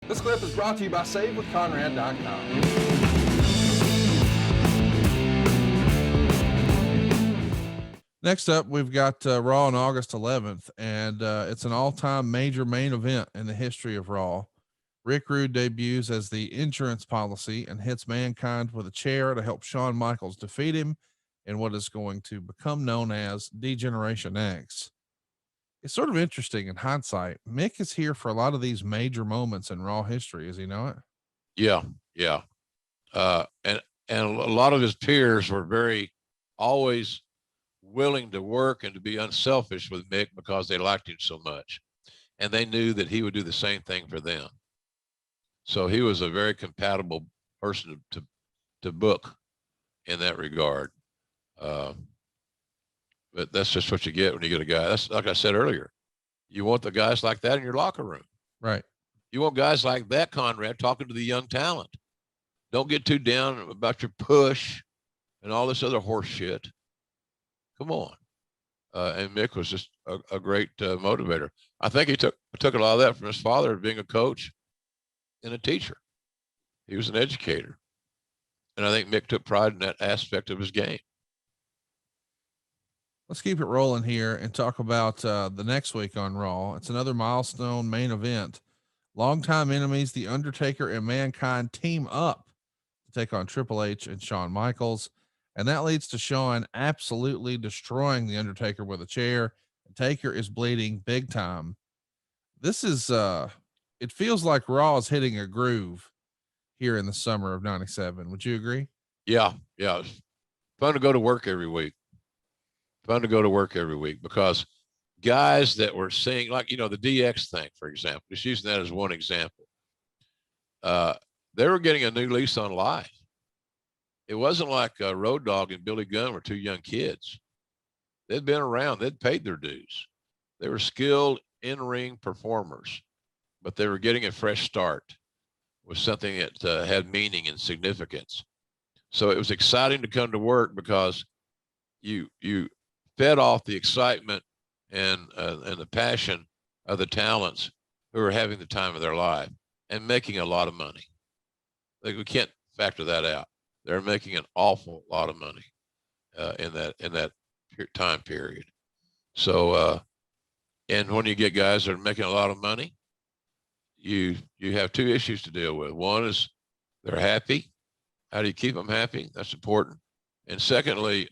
This clip is brought to you by SaveWithConrad.com. Next up, we've got Raw on August 11th, and it's an all-time major main event in the history of Raw. Rick Rude debuts as the insurance policy and hits Mankind with a chair to help Shawn Michaels defeat him in what is going to become known as Degeneration X. It's sort of interesting in hindsight. Mick is here for a lot of these major moments in Raw history. Is he not? Yeah. And a lot of his peers were always willing to work and to be unselfish with Mick because they liked him so much. And they knew that he would do the same thing for them. So he was a very compatible person to book in that regard. But that's just what you get when you get a guy. That's like I said earlier. You want the guys like that in your locker room. Right. You want guys like that, Conrad, talking to the young talent. Don't get too down about your push and all this other horse shit. Come on. And Mick was just a great motivator. I think he took a lot of that from his father, being a coach and a teacher. He was an educator. And I think Mick took pride in that aspect of his game. Let's keep it rolling here and talk about the next week on Raw. It's another milestone main event. Longtime enemies, The Undertaker and Mankind, team up to take on Triple H and Shawn Michaels. And that leads to Shawn absolutely destroying The Undertaker with a chair. And Taker is bleeding big time. This is, it feels like Raw is hitting a groove here in the summer of '97. Would you agree? Yeah. It's fun to go to work every week. Because guys that were seeing, like, the DX thing, for example, just using that as one example, they were getting a new lease on life. It wasn't like Road Dogg and Billy Gunn were two young kids. They'd been around. They'd paid their dues. They were skilled in-ring performers, but they were getting a fresh start with something that had meaning and significance. So it was exciting to come to work because you fed off the excitement and the passion of the talents who are having the time of their life and making a lot of money. Like, we can't factor that out. They're making an awful lot of money in that time period. So, and when you get guys that are making a lot of money, you have two issues to deal with. One is they're happy. How do you keep them happy? That's important. And secondly,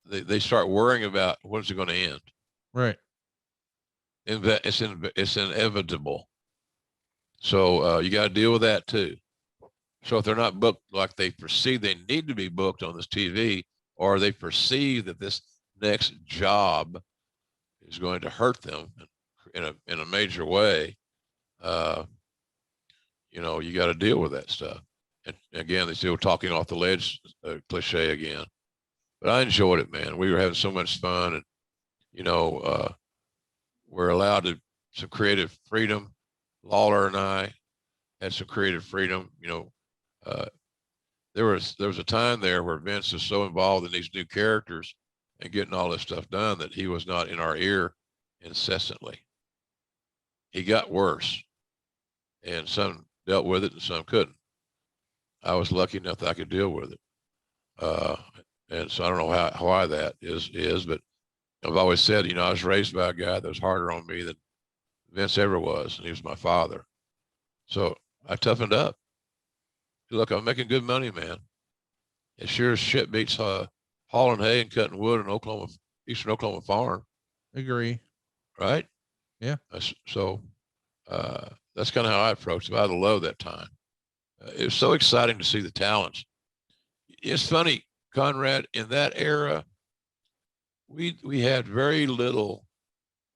they start worrying about when's it going to end. Right. It's inevitable. So you got to deal with that too. So if they're not booked like they perceive they need to be booked on this TV, or they perceive that this next job is going to hurt them in a major way, you got to deal with that stuff. And again, they still talking off the ledge cliche again. But I enjoyed it, man. We were having so much fun, and we're allowed some creative freedom. Lawler and I had some creative freedom. There was a time there where Vince is so involved in these new characters and getting all this stuff done that he was not in our ear incessantly. He got worse, and some dealt with it and some couldn't. I was lucky enough that I could deal with it. And so I don't know why that is, but I've always said, I was raised by a guy that was harder on me than Vince ever was, and he was my father. So I toughened up. Look, I'm making good money, man. It sure as shit beats hauling hay and cutting wood in Eastern Oklahoma farm. Agree. Right? Yeah. So that's kind of how I approached it. I love that time. It was so exciting to see the talents. It's funny, Conrad, in that era, we had very little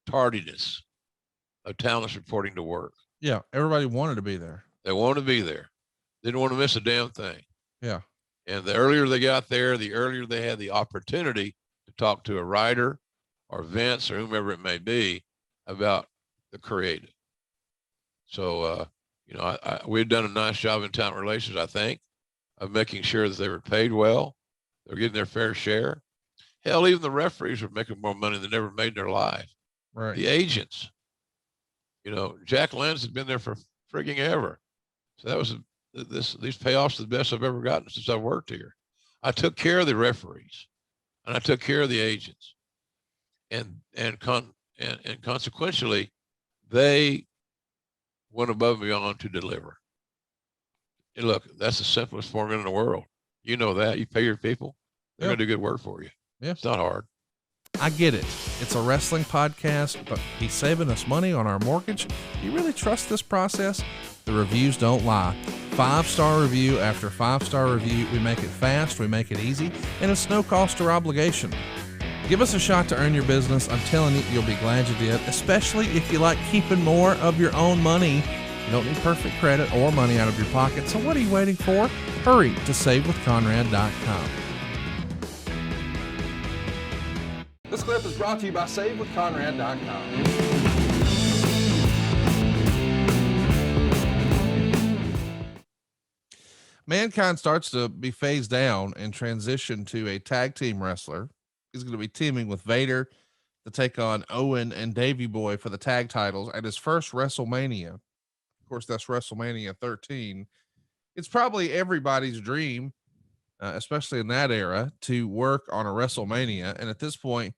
tardiness of talents reporting to work. Yeah. Everybody wanted to be there. They wanted to be there. Didn't want to miss a damn thing. Yeah. And the earlier they got there, the earlier they had the opportunity to talk to a writer or Vince or whomever it may be about the creative. So, we've done a nice job in talent relations, I think, of making sure that they were paid well. They're getting their fair share. Hell, even the referees were making more money than they ever made in their life. Right. The agents, you know, Jack Lenz had been there for frigging ever. So that was these payoffs are the best I've ever gotten since I've worked here. I took care of the referees and I took care of the agents, and consequentially, they went above and beyond to deliver. And look, that's the simplest formula in the world. You know that. You pay your people, they're going to do good work for you. Yeah. It's not hard. I get it. It's a wrestling podcast, but he's saving us money on our mortgage. Do you really trust this process? The reviews don't lie. 5-star review after 5-star review. We make it fast, we make it easy, and it's no cost or obligation. Give us a shot to earn your business. I'm telling you, you'll be glad you did, especially if you like keeping more of your own money. You don't need perfect credit or money out of your pocket, so what are you waiting for? Hurry to savewithconrad.com. This clip is brought to you by SaveWithConrad.com. Mankind starts to be phased down and transition to a tag team wrestler. He's going to be teaming with Vader to take on Owen and Davey Boy for the tag titles at his first WrestleMania. Of course, that's WrestleMania 13. It's probably everybody's dream, especially in that era, to work on a WrestleMania. And at this point,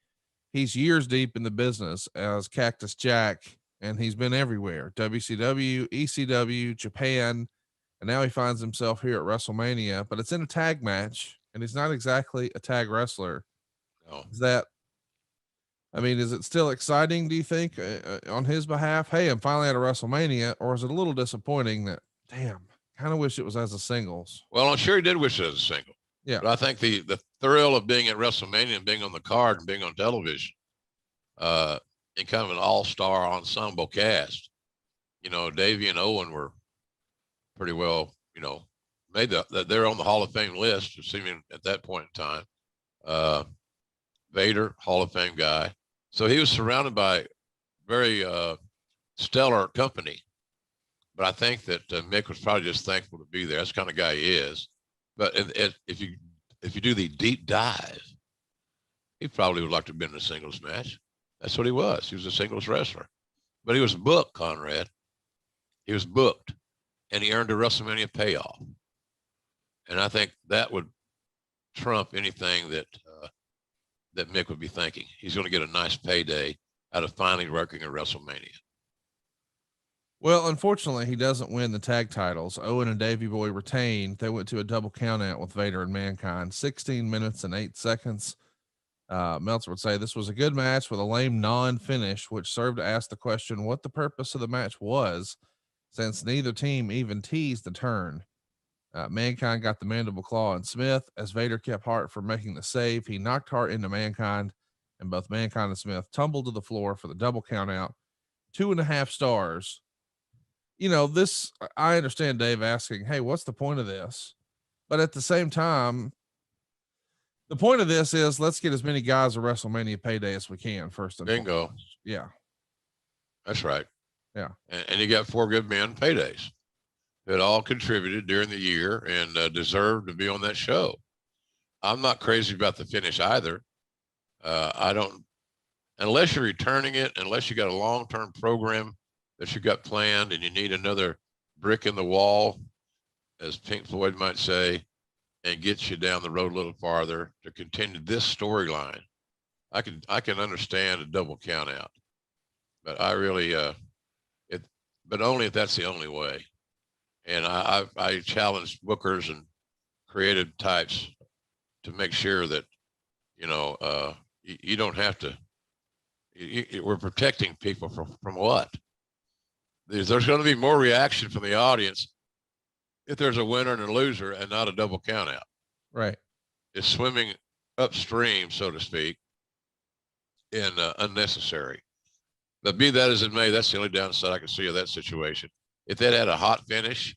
he's years deep in the business as Cactus Jack, and he's been everywhere: WCW, ECW, Japan, and now he finds himself here at WrestleMania, but it's in a tag match, and he's not exactly a tag wrestler. No. Is it still exciting, do you think, on his behalf? Hey, I'm finally at a WrestleMania, or is it a little disappointing that, damn, kind of wish it was as a singles? Well, I'm sure he did wish it as a single. Yeah. But I think the thrill of being at WrestleMania and being on the card and being on television, in kind of an all-star ensemble cast, you know, Davey and Owen were pretty well, you know, made they're on the Hall of Fame list, assuming at that point in time. Vader, Hall of Fame guy. So he was surrounded by very stellar company. But I think that Mick was probably just thankful to be there. That's the kind of guy he is. But if you do the deep dive, he probably would like to have been in a singles match. That's what he was. He was a singles wrestler. But he was booked, Conrad. He was booked. And he earned a WrestleMania payoff. And I think that would trump anything that Mick would be thinking. He's going to get a nice payday out of finally working at WrestleMania. Well, unfortunately, he doesn't win the tag titles. Owen and Davey Boy retain. They went to a double count out with Vader and Mankind, 16 minutes and 8 seconds. Meltzer would say this was a good match with a lame non-finish, which served to ask the question what the purpose of the match was, since neither team even teased the turn. Mankind got the mandible claw on Smith as Vader kept Hart from making the save. He knocked Hart into Mankind, and both Mankind and Smith tumbled to the floor for the double count out. 2.5 stars. You know, this, I understand Dave asking, hey, what's the point of this? But at the same time, the point of this is let's get as many guys a WrestleMania payday as we can first. And Bingo. foremost. Yeah. That's right. Yeah. And you got 4 good men paydays that all contributed during the year and deserved to be on that show. I'm not crazy about the finish either. I don't, unless you're returning it, unless you got a long-term program that you got planned and you need another brick in the wall, as Pink Floyd might say, and gets you down the road a little farther to continue this storyline. I can understand a double count out, but I really, but only if that's the only way. And I challenge bookers and creative types to make sure that, you know, you don't have to, we're protecting people from what? There's going to be more reaction from the audience if there's a winner and a loser and not a double count out. Right. It's swimming upstream, so to speak, and unnecessary. But be that as it may, that's the only downside I can see of that situation. If that had a hot finish,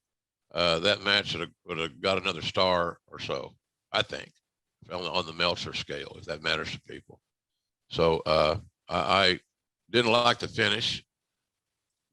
that match would have got another star or so, I think, on the Meltzer scale, if that matters to people. So I didn't like the finish,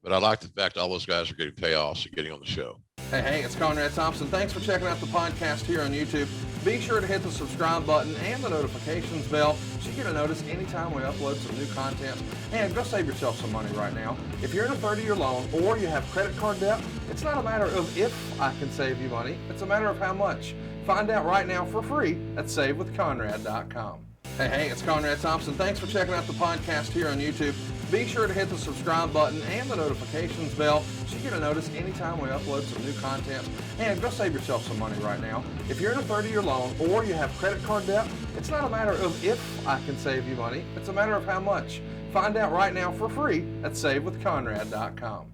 but I like the fact all those guys are getting payoffs and getting on the show. Hey, it's Conrad Thompson. Thanks for checking out the podcast here on YouTube. Be sure to hit the subscribe button and the notifications bell so you get a notice anytime we upload some new content. And go save yourself some money right now. If you're in a 30-year loan or you have credit card debt, it's not a matter of if I can save you money, it's a matter of how much. Find out right now for free at savewithconrad.com. Hey, it's Conrad Thompson. Thanks for checking out the podcast here on YouTube. Be sure to hit the subscribe button and the notifications bell so you get a notice anytime we upload some new content. And go save yourself some money right now. If you're in a 30-year loan or you have credit card debt, it's not a matter of if I can save you money, it's a matter of how much. Find out right now for free at savewithconrad.com.